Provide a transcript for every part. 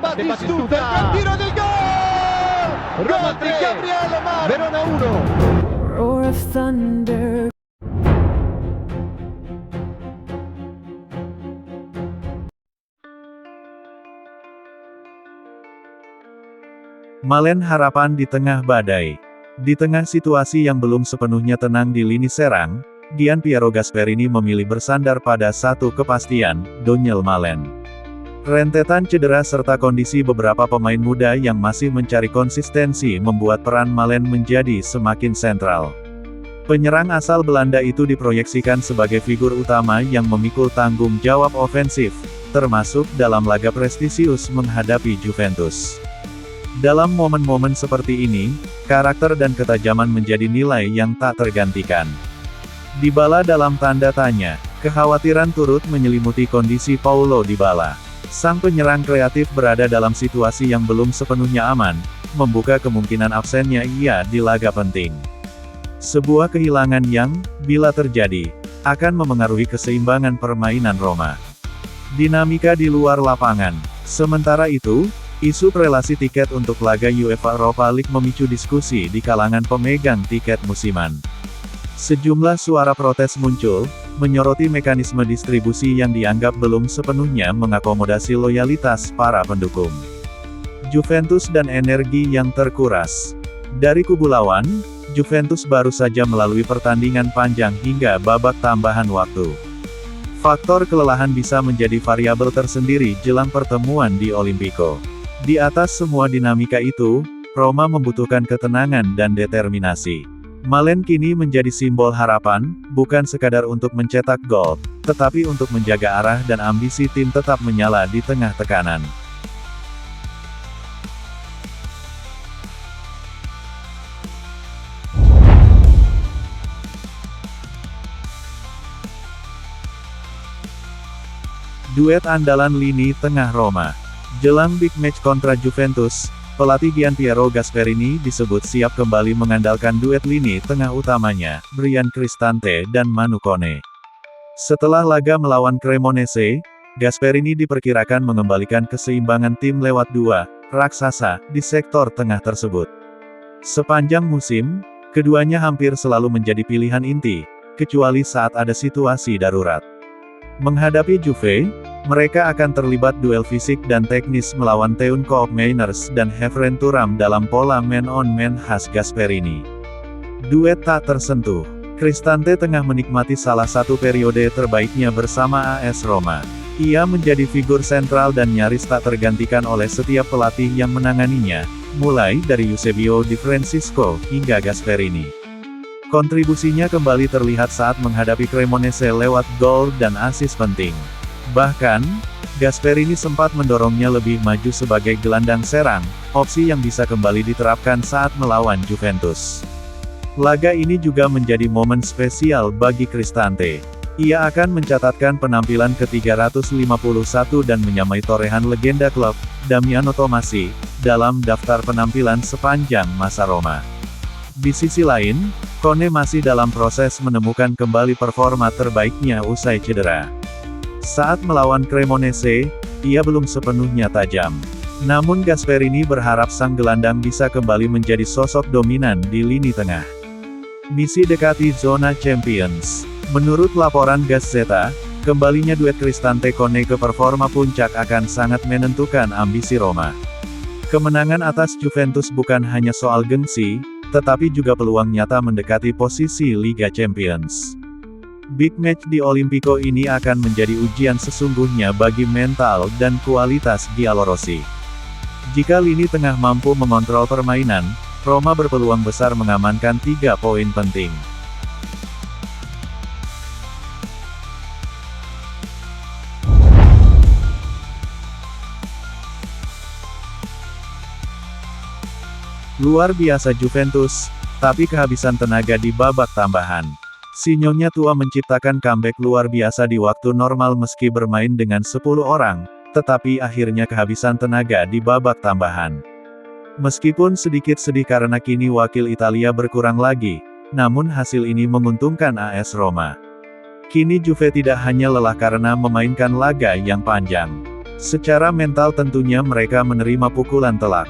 Batistuta, il tiro del gol! Roma 3, Gabriele Mar, Verona 1. Roar of thunder. Malen harapan di tengah badai. Di tengah situasi yang belum sepenuhnya tenang di lini serang, Gianpiero Gasperini memilih bersandar pada satu kepastian, Donyell Malen. Rentetan cedera serta kondisi beberapa pemain muda yang masih mencari konsistensi membuat peran Malen menjadi semakin sentral. Penyerang asal Belanda itu diproyeksikan sebagai figur utama yang memikul tanggung jawab ofensif, termasuk dalam laga prestisius menghadapi Juventus. Dalam momen-momen seperti ini, karakter dan ketajaman menjadi nilai yang tak tergantikan. Dybala dalam tanda tanya, kekhawatiran turut menyelimuti kondisi Paulo Dybala. Sang penyerang kreatif berada dalam situasi yang belum sepenuhnya aman, membuka kemungkinan absennya ia di laga penting. Sebuah kehilangan yang, bila terjadi, akan memengaruhi keseimbangan permainan Roma. Dinamika di luar lapangan. Sementara itu, isu prelasi tiket untuk laga UEFA Europa League memicu diskusi di kalangan pemegang tiket musiman. Sejumlah suara protes muncul, menyoroti mekanisme distribusi yang dianggap belum sepenuhnya mengakomodasi loyalitas para pendukung Juventus dan energi yang terkuras. Dari kubu lawan, Juventus baru saja melalui pertandingan panjang hingga babak tambahan waktu. Faktor kelelahan bisa menjadi variabel tersendiri jelang pertemuan di Olimpico. Di atas semua dinamika itu, Roma membutuhkan ketenangan dan determinasi. Malen kini menjadi simbol harapan, bukan sekadar untuk mencetak gol, tetapi untuk menjaga arah dan ambisi tim tetap menyala di tengah tekanan. Duet andalan lini tengah Roma. Jelang big match kontra Juventus, pelatih Gianpiero Gasperini disebut siap kembali mengandalkan duet lini tengah utamanya, Bryan Cristante dan Manu Kone. Setelah laga melawan Cremonese, Gasperini diperkirakan mengembalikan keseimbangan tim lewat dua raksasa di sektor tengah tersebut. Sepanjang musim, keduanya hampir selalu menjadi pilihan inti, kecuali saat ada situasi darurat. Menghadapi Juve, mereka akan terlibat duel fisik dan teknis melawan Teun Koopmeiners dan Heveren Thuram dalam pola man-on-man khas Gasperini. Duet tak tersentuh. Cristante tengah menikmati salah satu periode terbaiknya bersama AS Roma. Ia menjadi figur sentral dan nyaris tak tergantikan oleh setiap pelatih yang menanganinya, mulai dari Eusebio Di Francesco hingga Gasperini. Kontribusinya kembali terlihat saat menghadapi Cremonese lewat gol dan assist penting. Bahkan, Gasperini sempat mendorongnya lebih maju sebagai gelandang serang, opsi yang bisa kembali diterapkan saat melawan Juventus. Laga ini juga menjadi momen spesial bagi Cristante. Ia akan mencatatkan penampilan ke-351 dan menyamai torehan legenda klub, Damiano Tommasi, dalam daftar penampilan sepanjang masa Roma. Di sisi lain, Kone masih dalam proses menemukan kembali performa terbaiknya usai cedera. Saat melawan Cremonese, ia belum sepenuhnya tajam. Namun Gasperini berharap sang gelandang bisa kembali menjadi sosok dominan di lini tengah. Misi dekati zona Champions. Menurut laporan Gazzetta, kembalinya duet Cristante-Kone ke performa puncak akan sangat menentukan ambisi Roma. Kemenangan atas Juventus bukan hanya soal gengsi, tetapi juga peluang nyata mendekati posisi Liga Champions. Big match di Olimpico ini akan menjadi ujian sesungguhnya bagi mental dan kualitas Giallorossi. Jika lini tengah mampu mengontrol permainan, Roma berpeluang besar mengamankan 3 poin penting. Luar biasa Juventus, tapi kehabisan tenaga di babak tambahan. Sinyonya tua menciptakan comeback luar biasa di waktu normal meski bermain dengan 10 orang, tetapi akhirnya kehabisan tenaga di babak tambahan. Meskipun sedikit sedih karena kini wakil Italia berkurang lagi, namun hasil ini menguntungkan AS Roma. Kini Juve tidak hanya lelah karena memainkan laga yang panjang. Secara mental tentunya mereka menerima pukulan telak.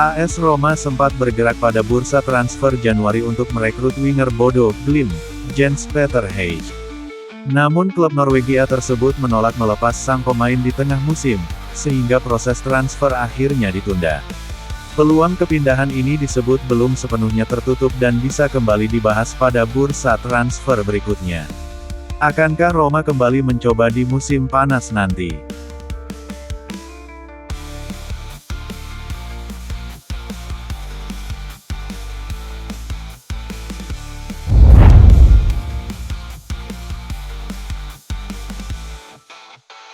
AS Roma sempat bergerak pada bursa transfer Januari untuk merekrut winger Bodo Glimt, Jens Peter Hage. Namun klub Norwegia tersebut menolak melepas sang pemain di tengah musim, sehingga proses transfer akhirnya ditunda. Peluang kepindahan ini disebut belum sepenuhnya tertutup dan bisa kembali dibahas pada bursa transfer berikutnya. Akankah Roma kembali mencoba di musim panas nanti?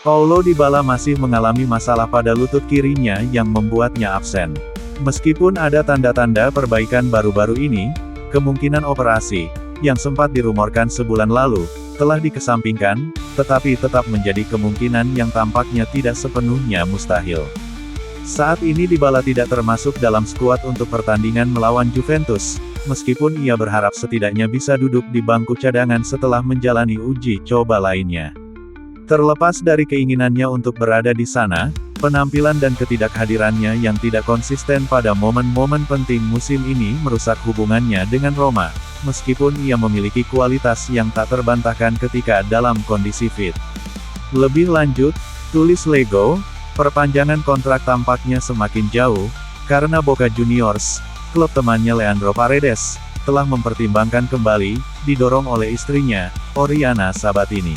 Paulo Dybala masih mengalami masalah pada lutut kirinya yang membuatnya absen. Meskipun ada tanda-tanda perbaikan baru-baru ini, kemungkinan operasi, yang sempat dirumorkan sebulan lalu, telah dikesampingkan, tetapi tetap menjadi kemungkinan yang tampaknya tidak sepenuhnya mustahil. Saat ini Dybala tidak termasuk dalam skuad untuk pertandingan melawan Juventus, meskipun ia berharap setidaknya bisa duduk di bangku cadangan setelah menjalani uji coba lainnya. Terlepas dari keinginannya untuk berada di sana, penampilan dan ketidakhadirannya yang tidak konsisten pada momen-momen penting musim ini merusak hubungannya dengan Roma, meskipun ia memiliki kualitas yang tak terbantahkan ketika dalam kondisi fit. Lebih lanjut, tulis Lego, perpanjangan kontrak tampaknya semakin jauh, karena Boca Juniors, klub temannya Leandro Paredes, telah mempertimbangkan kembali, didorong oleh istrinya, Oriana Sabatini.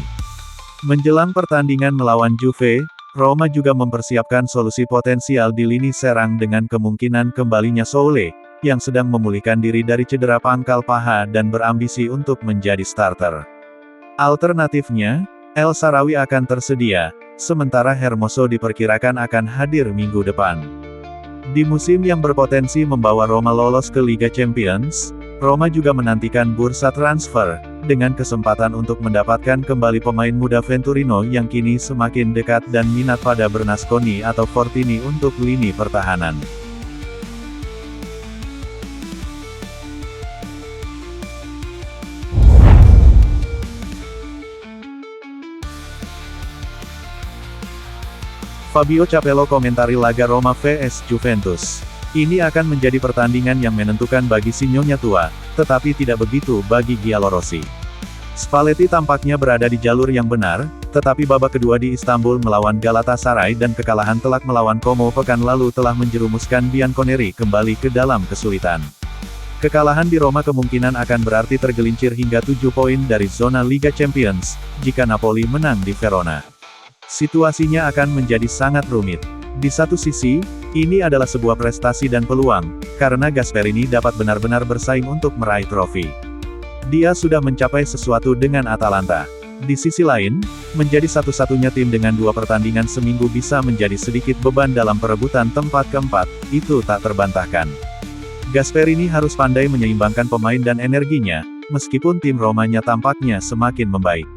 Menjelang pertandingan melawan Juve, Roma juga mempersiapkan solusi potensial di lini serang dengan kemungkinan kembalinya Soule, yang sedang memulihkan diri dari cedera pangkal paha dan berambisi untuk menjadi starter. Alternatifnya, El Shaarawy akan tersedia, sementara Hermoso diperkirakan akan hadir minggu depan. Di musim yang berpotensi membawa Roma lolos ke Liga Champions, Roma juga menantikan bursa transfer, dengan kesempatan untuk mendapatkan kembali pemain muda Venturino yang kini semakin dekat dan minat pada Bernasconi atau Fortini untuk lini pertahanan. Fabio Capello komentari laga Roma vs Juventus. Ini akan menjadi pertandingan yang menentukan bagi si nyonya tua, tetapi tidak begitu bagi Giallorossi. Spalletti tampaknya berada di jalur yang benar, tetapi babak kedua di Istanbul melawan Galatasaray dan kekalahan telak melawan Como pekan lalu telah menjerumuskan Bianconeri kembali ke dalam kesulitan. Kekalahan di Roma kemungkinan akan berarti tergelincir hingga 7 poin dari zona Liga Champions, jika Napoli menang di Verona. Situasinya akan menjadi sangat rumit. Di satu sisi, ini adalah sebuah prestasi dan peluang, karena Gasperini dapat benar-benar bersaing untuk meraih trofi. Dia sudah mencapai sesuatu dengan Atalanta. Di sisi lain, menjadi satu-satunya tim dengan 2 pertandingan seminggu bisa menjadi sedikit beban dalam perebutan tempat keempat, itu tak terbantahkan. Gasperini harus pandai menyeimbangkan pemain dan energinya, meskipun tim Romanya tampaknya semakin membaik.